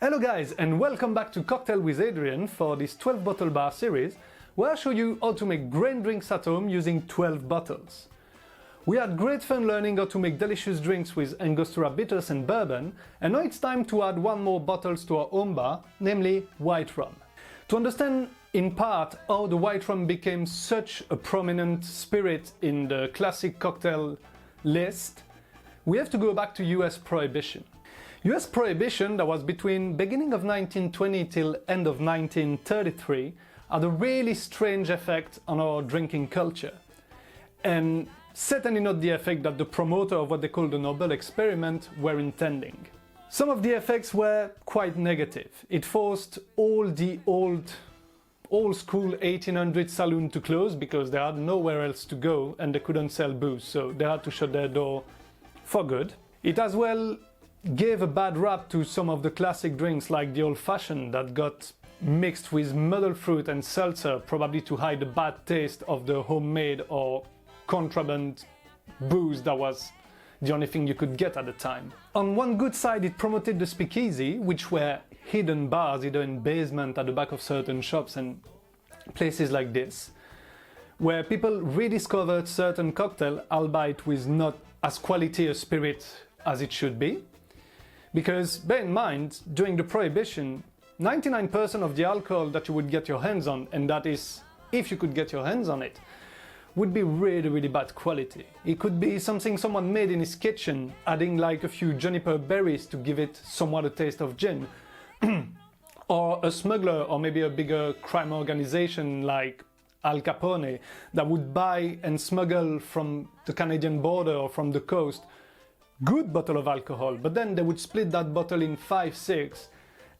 Hello guys, and welcome back to Cocktail with Hadrien for this 12 bottle bar series, where I show you how to make great drinks at home using 12 bottles. We had great fun learning how to make delicious drinks with Angostura bitters and bourbon, and now it's time to add one more bottles to our home bar, namely white rum. To understand in part how the white rum became such a prominent spirit in the classic cocktail list, we have to go back to US Prohibition. US Prohibition, that was between beginning of 1920 till end of 1933, had a really strange effect on our drinking culture. And certainly not the effect that the promoter of what they call the Noble Experiment were intending. Some of the effects were quite negative. It forced all the old school 1800 saloon to close because they had nowhere else to go and they couldn't sell booze, so they had to shut their door for good. It as well gave a bad rap to some of the classic drinks like the old-fashioned that got mixed with muddled fruit and seltzer, probably to hide the bad taste of the homemade or contraband booze that was the only thing you could get at the time. On one good side, it promoted the speakeasy, which were hidden bars either in basement at the back of certain shops and places like this, where people rediscovered certain cocktail, albeit with not as quality a spirit as it should be. Because bear in mind, during the Prohibition, 99% of the alcohol that you would get your hands on, and that is if you could get your hands on it, would be really bad quality. It could be something someone made in his kitchen, adding like a few juniper berries to give it somewhat a taste of gin. Or a smuggler, or maybe a bigger crime organization like Al Capone, that would buy and smuggle from the Canadian border or from the coast good bottle of alcohol, but then they would split that bottle in 5, 6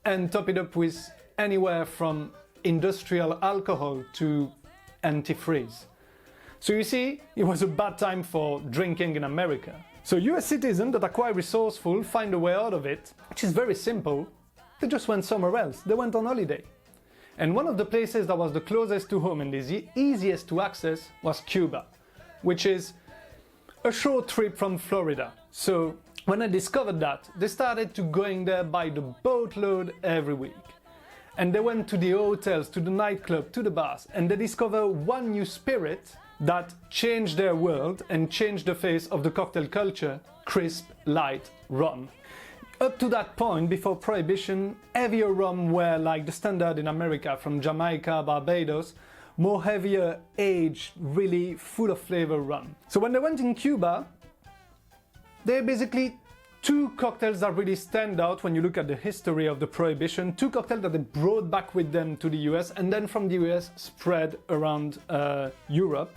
and top it up with anywhere from industrial alcohol to antifreeze. So you see, it was a bad time for drinking in America. So US citizens that are quite resourceful find a way out of it, which is very simple. They just went somewhere else. They went on holiday. And one of the places that was the closest to home and the easiest to access was Cuba, which is a short trip from Florida. So when I discovered that, they started to going there by the boatload every week. And they went to the hotels, to the nightclub, to the bars, and they discovered one new spirit that changed their world and changed the face of the cocktail culture: crisp, light rum. Up to that point, before Prohibition, heavier rum were like the standard in America, from Jamaica, Barbados, more heavier, aged, really full of flavor rum. So when they went in Cuba, there are basically two cocktails that really stand out when you look at the history of the Prohibition, two cocktails that they brought back with them to the US and then from the US spread around Europe.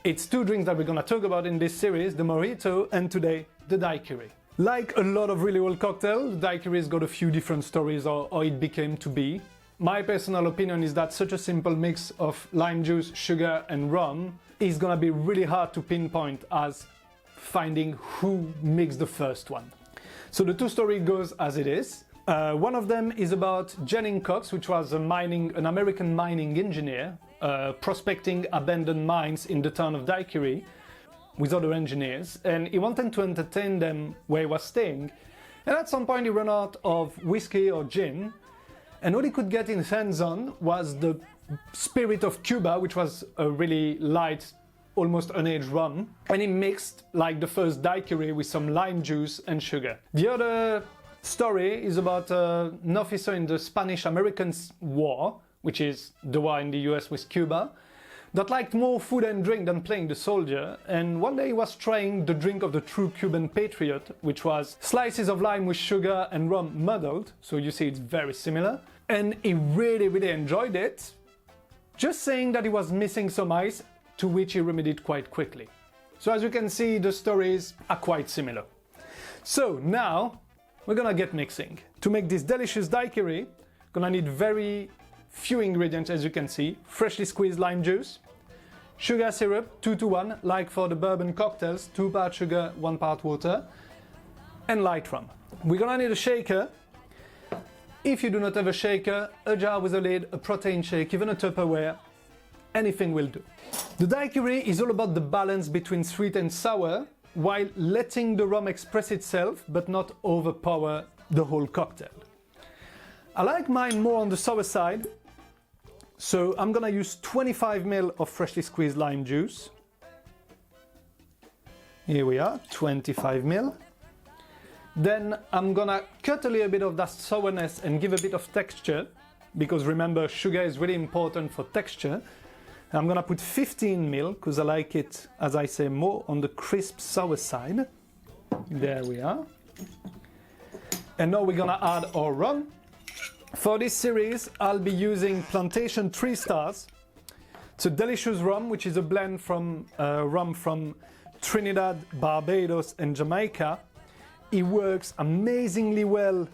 It's two drinks that we're gonna talk about in this series, the Mojito and today the Daiquiri. Like a lot of really old cocktails, the Daiquiri's got a few different stories or how it became to be. My personal opinion is that such a simple mix of lime juice, sugar and rum is gonna be really hard to pinpoint as finding who mixed the first one. So the two story goes as it is. One of them is about Jennings Cox, which was an American mining engineer, prospecting abandoned mines in the town of Daiquiri with other engineers, and he wanted to entertain them where he was staying. And at some point he ran out of whiskey or gin, and all he could get his hands on was the spirit of Cuba, which was a really light, almost unaged rum, and he mixed like the first Daiquiri with some lime juice and sugar. The other story is about an officer in the Spanish-American War, which is the war in the US with Cuba, that liked more food and drink than playing the soldier, and one day he was trying the drink of the true Cuban patriot, which was slices of lime with sugar and rum muddled, so you see it's very similar, and he really enjoyed it, just saying that he was missing some ice, to which he remedied quite quickly. So as you can see, the stories are quite similar. So now we're gonna get mixing. To make this delicious Daiquiri, gonna need very few ingredients, as you can see: freshly squeezed lime juice, sugar syrup 2:1 like for the bourbon cocktails, 2 parts sugar, 1 part water, and light rum. We're gonna need a shaker. If you do not have a shaker, a jar with a lid, a protein shake, even a Tupperware, anything will do. The Daiquiri is all about the balance between sweet and sour, while letting the rum express itself but not overpower the whole cocktail. I like mine more on the sour side, so I'm gonna use 25 ml of freshly squeezed lime juice. Here we are, 25 ml. Then I'm gonna cut a little bit of that sourness and give a bit of texture, because remember, sugar is really important for texture. I'm gonna put 15 ml because I like it, as I say, more on the crisp sour side. There we are. And now we're gonna add our rum. For this series, I'll be using Plantation 3 Stars. It's a delicious rum, which is a blend from rum from Trinidad, Barbados and Jamaica. It works amazingly well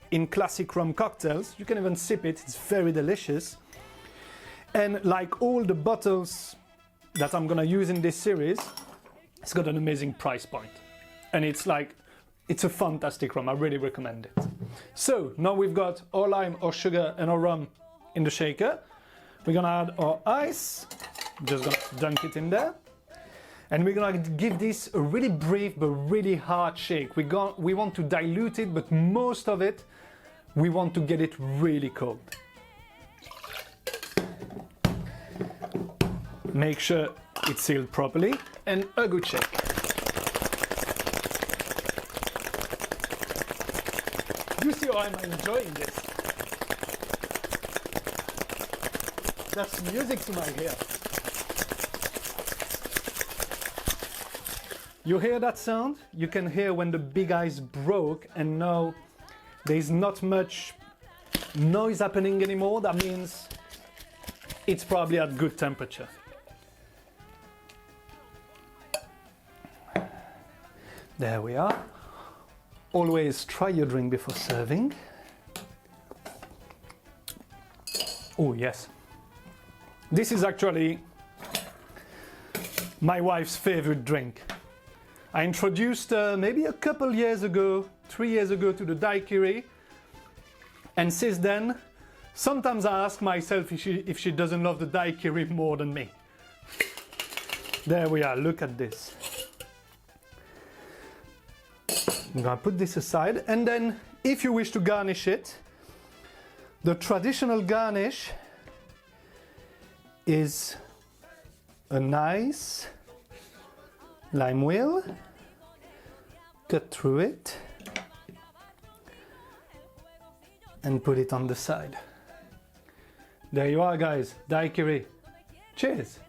in classic rum cocktails. You can even sip it, it's very delicious. And like all the bottles that I'm gonna use in this series, it's got an amazing price point. And it's a fantastic rum, I really recommend it. So now we've got our lime, our sugar and our rum in the shaker. We're gonna add our ice, just gonna dunk it in there. And we're gonna give this a really brief but really hard shake. We want to dilute it, but most of it, we want to get it really cold. Make sure it's sealed properly and a good shake. You see how I'm enjoying this? That's music to my ear. You hear that sound? You can hear when the big ice broke and now there's not much noise happening anymore. That means it's probably at good temperature. There we are. Always try your drink before serving. Oh yes. This is actually my wife's favorite drink. I introduced maybe a couple years ago, 3 years ago, to the Daiquiri, and since then, sometimes I ask myself if she doesn't love the Daiquiri more than me. There we are, look at this. I'm gonna put this aside, and then if you wish to garnish it, the traditional garnish is a nice lime wheel, cut through it and put it on the side. There you are guys, Daiquiri. Cheers!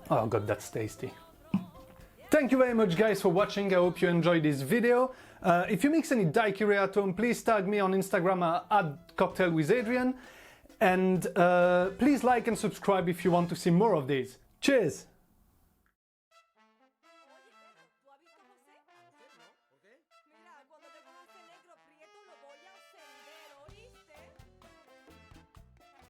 Oh god, that's tasty. Thank you very much guys for watching, I hope you enjoyed this video. If you mix any Daiquiri at home, please tag me on Instagram at @cocktailwithhadrien, and please like and subscribe if you want to see more of these. Cheers!